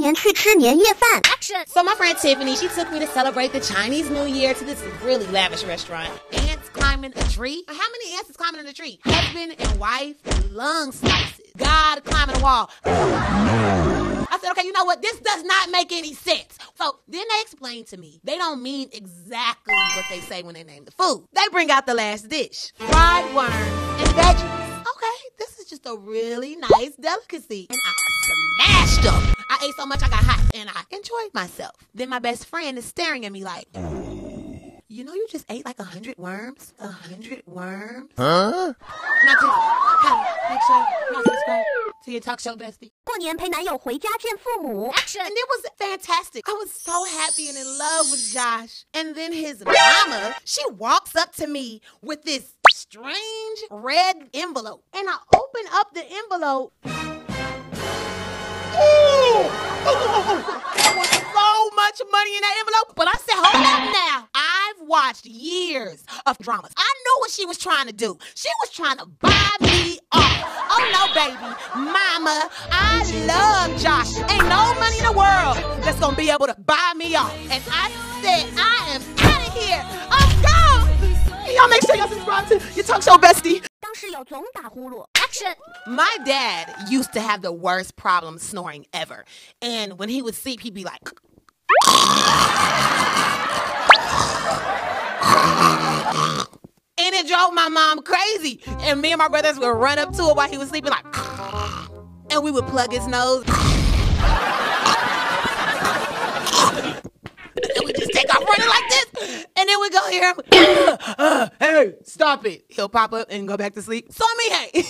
年去吃年夜饭。 Action! So my friend Tiffany, she took me to celebrate the Chinese New Year to this really lavish restaurant. Ants climbing a tree. How many ants is climbing in a tree? Husband and wife, lung slices. God climbing a wall. I said, okay, you know what? This does not make any sense. So then they explained to me, they don't mean exactly what they say when they name the food. They bring out the last dish. Fried worms and veggies. Okay, this is just a really nice delicacy. And I smashed them. I ate so much I got hot and I enjoyed myself. Then my best friend is staring at me like, you know you just ate like 100 worms? 100 worms? Huh? Not just, make sure not subscribe to your talk show bestie. 过年陪男友回家见父母。 Action! And it was fantastic. I was so happy and in love with Josh. And then his mama, she walks up to me with this strange red envelope. And I open up the envelope. There was so much money in that envelope. But I said, hold up now. I've watched years of dramas. I knew what she was trying to do. She was trying to buy me off. Oh no, baby. Mama, I love Josh. Ain't no money in the world that's gonna be able to buy me off. And I said, I am out of here. I'm gone. Y'all make sure y'all subscribe to your talk show bestie. 当室友总打呼噜。 Action! My dad used to have the worst problem snoring ever. And when he would sleep, he'd be like... And it drove my mom crazy. And me and my brothers would run up to it while he was sleeping like... And we would plug his nose. And we just take off running like this. And then we go hear him. Hey, stop it. He'll pop up and go back to sleep. So I mean, hey.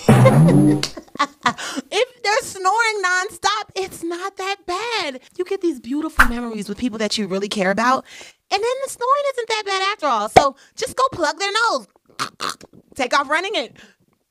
If they're snoring nonstop, it's not that bad. You get these beautiful memories with people that you really care about. And then the snoring isn't that bad after all. So just go plug their nose. Take off running it.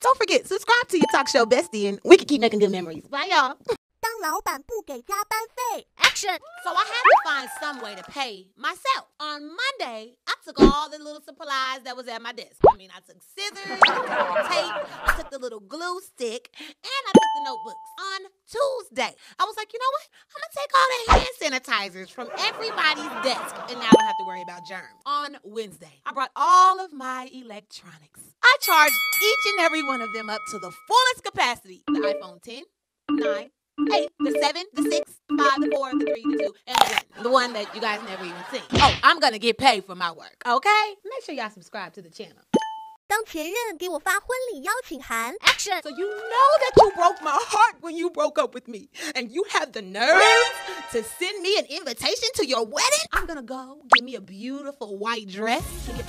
Don't forget, subscribe to your talk show bestie and we can keep making good memories. Bye, y'all. 当老板不给加班费。 Action! So I had to find some way to pay myself. On Monday, I took all the little supplies that was at my desk. I mean, I took scissors, I took tape, I took the little glue stick, and I took the notebooks. On Tuesday, I was like, you know what? I'm going to take all the hand sanitizers from everybody's desk, and now I don't have to worry about germs. On Wednesday, I brought all of my electronics. I charged each and every one of them up to the fullest capacity. The iPhone 10, 9, 8, the 7, the 6, 5, the 4, the 3, the 2, and the one that you guys never even seen. Oh, I'm gonna get paid for my work, okay? Make sure y'all subscribe to the channel. 当前任给我发婚礼邀请函。 Action! So you know that you broke my heart when you broke up with me. And you have the nerve to send me an invitation to your wedding? I'm gonna go get me a beautiful white dress. And I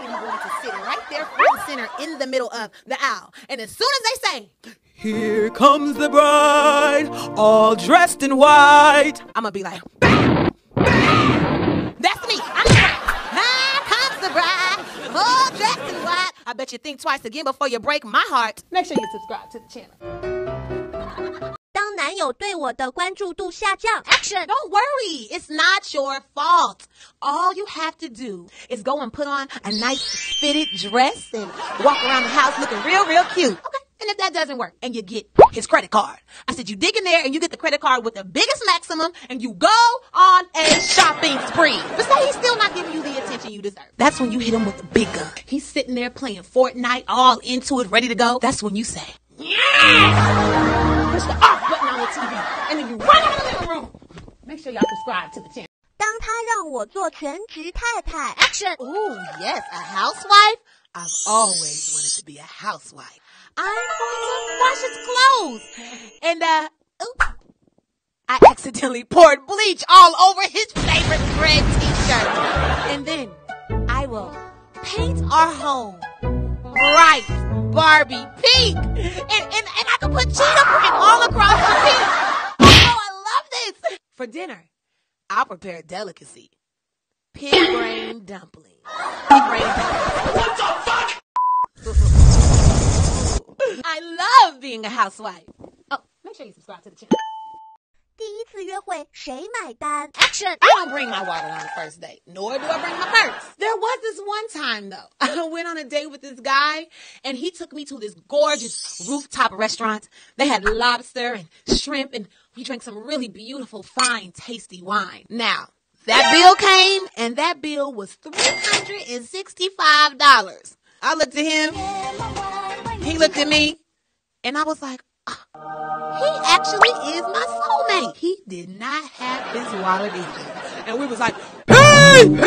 am going to sit right there front and center in the middle of the aisle. And as soon as they say, "Here comes the bride, all dressed in white," I'm gonna be like, bang, bang. That's me. I'm the bride. Here comes the bride, all dressed in white. I bet you think twice again before you break my heart. Make sure you subscribe to the channel. 当男友对我的关注度下降。 Action! Don't worry. It's not your fault. All you have to do is go and put on a nice fitted dress and walk around the house looking real, real cute. Okay. And if that doesn't work, and you get his credit card. I said you dig in there and you get the credit card with the biggest maximum and you go on a shopping spree. But say he's still not giving you the attention you deserve. That's when you hit him with the big gun. He's sitting there playing Fortnite, all into it, ready to go. That's when you say, yeah! Push the off button on the TV. And then you run out of the living room. Make sure y'all subscribe to the channel. 当他让我做全职太太。 Action! Ooh, yes, a housewife? I've always wanted to be a housewife. I'm going to wash his clothes. And, oops, I accidentally poured bleach all over his favorite red t-shirt. And then I will paint our home bright Barbie pink. And I can put cheetah print all across the pink. Oh, I love this. For dinner, I'll prepare a delicacy. Pig brain dumpling. Pig brain dumpling. What the fuck? I love being a housewife. Oh, make sure you subscribe to the channel. 第一次约会谁买单 Action! I don't bring my wallet on the first date, nor do I bring my purse. There was this one time though, I went on a date with this guy and he took me to this gorgeous rooftop restaurant. They had lobster and shrimp and we drank some really beautiful, fine, tasty wine. Now, that bill came and that bill was $365. I looked at him, he looked at me, and I was like, he actually is my soulmate. He did not have his wallet either. And we was like, hey, hey!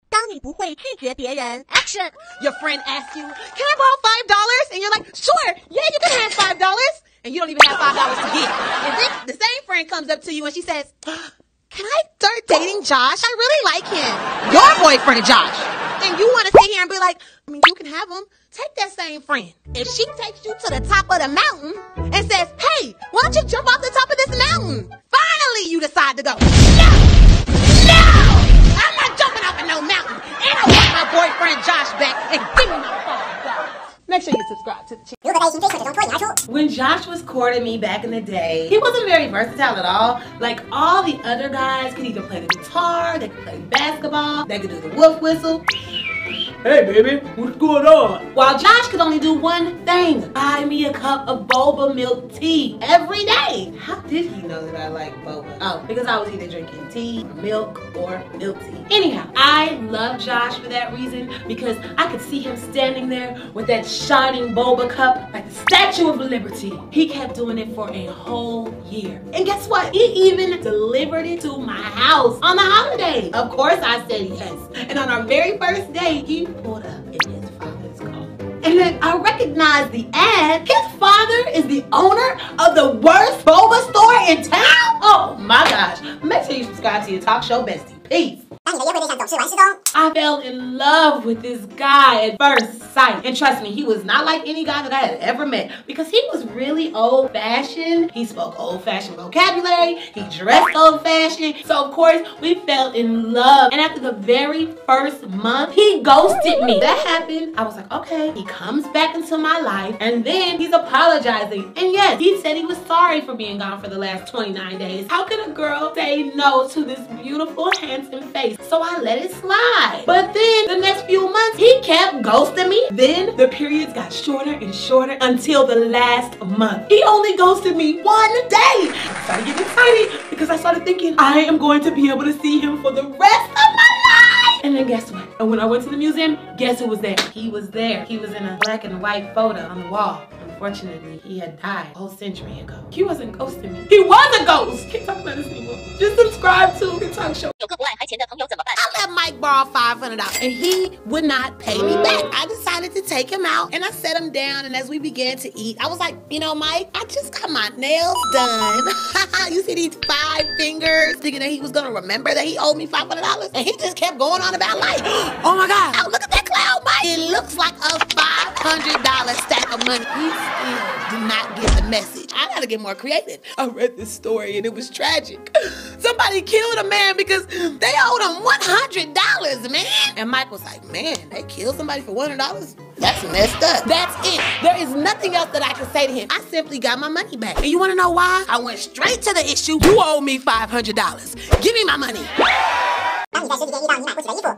当你不会拒绝别人 Action! Your friend asks you, can I borrow $5? And you're like, sure, yeah, you can have $5. And you don't even have $5 to give. And then the same friend comes up to you and she says, can I start dating Josh? I really like him. Your boyfriend, Josh. And you want to sit here and be like, I mean, you can have him. Take that same friend. If she takes you to the top of the mountain and says, hey, why don't you jump off the top of this mountain? Finally, you decide to go, no, I'm not jumping off of no mountain. And I want my boyfriend Josh back and give me my $5. Make sure you subscribe to the channel. When Josh was courting me back in the day, he wasn't very versatile at all. Like all the other guys could either play the guitar, they could play basketball, they could do the wolf whistle. Hey baby, what's going on? While Josh could only do one thing, buy me a cup of boba milk tea every day. How did he know that I like boba? Oh, because I was either drinking tea, or milk tea. Anyhow, I love Josh for that reason because I could see him standing there with that shining boba cup like the Statue of Liberty. He kept doing it for a whole year. And guess what? He even delivered it to my house on the holiday. Of course I said yes. And on our very first day, he pulled up in his father's car. And then I recognized the ad. His father is the owner of the worst boba store in town? Oh my gosh. Make sure you subscribe to your talk show bestie. Peace. I fell in love with this guy at first sight. And trust me, he was not like any guy that I had ever met because he was really old-fashioned. He spoke old-fashioned vocabulary. He dressed old-fashioned. So, of course, we fell in love. And after the very first month, he ghosted me. That happened. I was like, okay. He comes back into my life and then he's apologizing. And yes, he said he was sorry for being gone for the last 29 days. How can a girl say no to this beautiful, handsome face? So I let it slide. But then the next few months, he kept ghosting me. Then the periods got shorter and shorter until the last month. He only ghosted me one day. I started getting excited because I started thinking, I am going to be able to see him for the rest of my life. And then guess what? And when I went to the museum, guess who was there? He was there. He was in a black and white photo on the wall. Unfortunately, he had died a whole century ago. He wasn't ghosting me. He was a ghost. Can't talk about this anymore. Just subscribe to the talk show. I let Mike borrow $500 and he would not pay me back. I decided to take him out and I sat him down, and as we began to eat, I was like, you know, Mike, I just got my nails done. You see these 5 fingers? Thinking that he was gonna remember that he owed me $500, and he just kept going on about life. Oh my God, oh, look at that cloud, Mike. It looks like a $500 stack of money. He still did not get the message. I gotta get more creative. I read this story and it was tragic. Somebody killed a man because they owed him $100, man. And Mike was like, man, they killed somebody for $100? That's messed up. That's it. There is nothing else that I can say to him. I simply got my money back. And you wanna know why? I went straight to the issue. You owe me $500. Give me my money.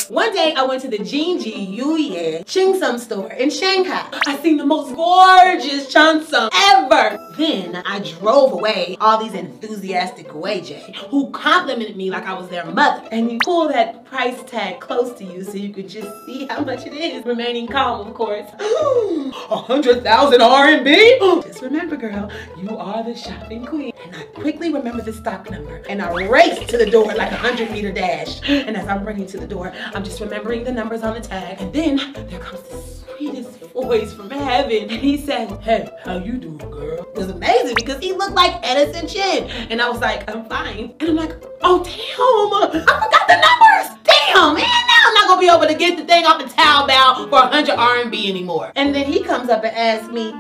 One day I went to the Jinji Yuye Chingsum store in Shanghai. I seen the most gorgeous cheongsam ever. Then I drove away all these enthusiastic Guijay who complimented me like I was their mother. And you pull that price tag close to you so you could just see how much it is. Remaining calm, of course. 100,000 RMB? Just remember, girl, you are the shopping queen. And I quickly remember the stock number and I raced to the door like a 100-meter dash. And as I'm running to the door, I'm just remembering the numbers on the tag. And then there comes the sweetest voice from heaven. And he said, hey, how you doing, girl? It was amazing because he looked like Edison Chin. And I was like, I'm fine. And I'm like, oh, damn, I forgot the numbers. Damn, man, now I'm not gonna be able to get the thing off the Taobao for 100 RMB anymore. And then he comes up and asks me,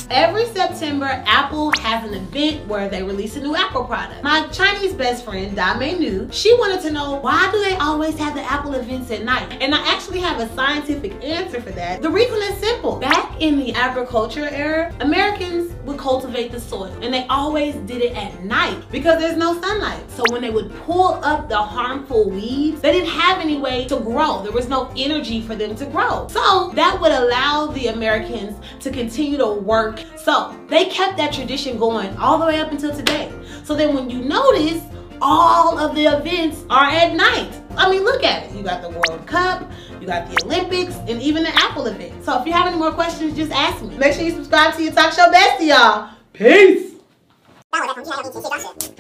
every September, Apple has an event where they release a new Apple product. My Chinese best friend, Da Mei Nu, she wanted to know, why do they always have the Apple events at night? And I actually have a scientific answer for that. The reason is simple. Back in the agriculture era, Americans would cultivate the soil. And they always did it at night because there's no sunlight. So when they would pull up the harmful weeds, they didn't have any way to grow. There was no energy for them to grow. So that would allow the Americans to continue to work. So they kept that tradition going all the way up until today. So then when you notice, all of the events are at night. I mean, look at it. You got the World Cup, you got the Olympics, and even the Apple event. So if you have any more questions, just ask me. Make sure you subscribe to your talk show bestie, y'all. Peace!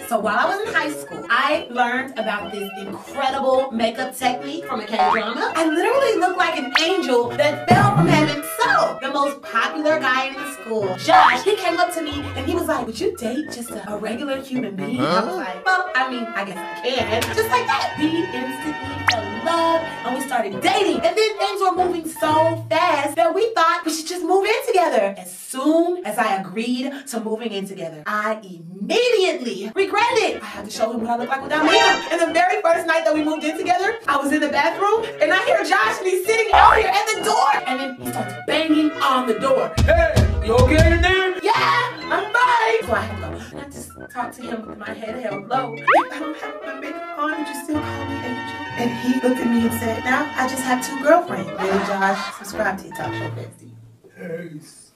So while I was in high school, I learned about this incredible makeup technique from a K-drama. I literally looked like an angel that fell from heaven. So the most popular guy in the school, Josh, he came up to me and he was like, would you date just a regular human being? I was like, well, I mean, I guess I can. Just like that. We instantly fell in love and we started dating. And then things were moving so fast that we thought we should just move in together. As soon as I agreed to moving in together, I immediately regretted it. I had to show him what I look like without makeup. And the very first night that we moved in together, I was in the bathroom and I hear Josh and he's sitting out here at the door. And then he starts banging on the door. Hey, you okay in there? Yeah, I'm fine. So I had to go. And I just talked to him with my head held low. If I don't have my makeup on, would you still call me Angel? And he looked at me and said, now I just have 2 girlfriends. Really, Josh? Subscribe to your talk show bestie. Peace.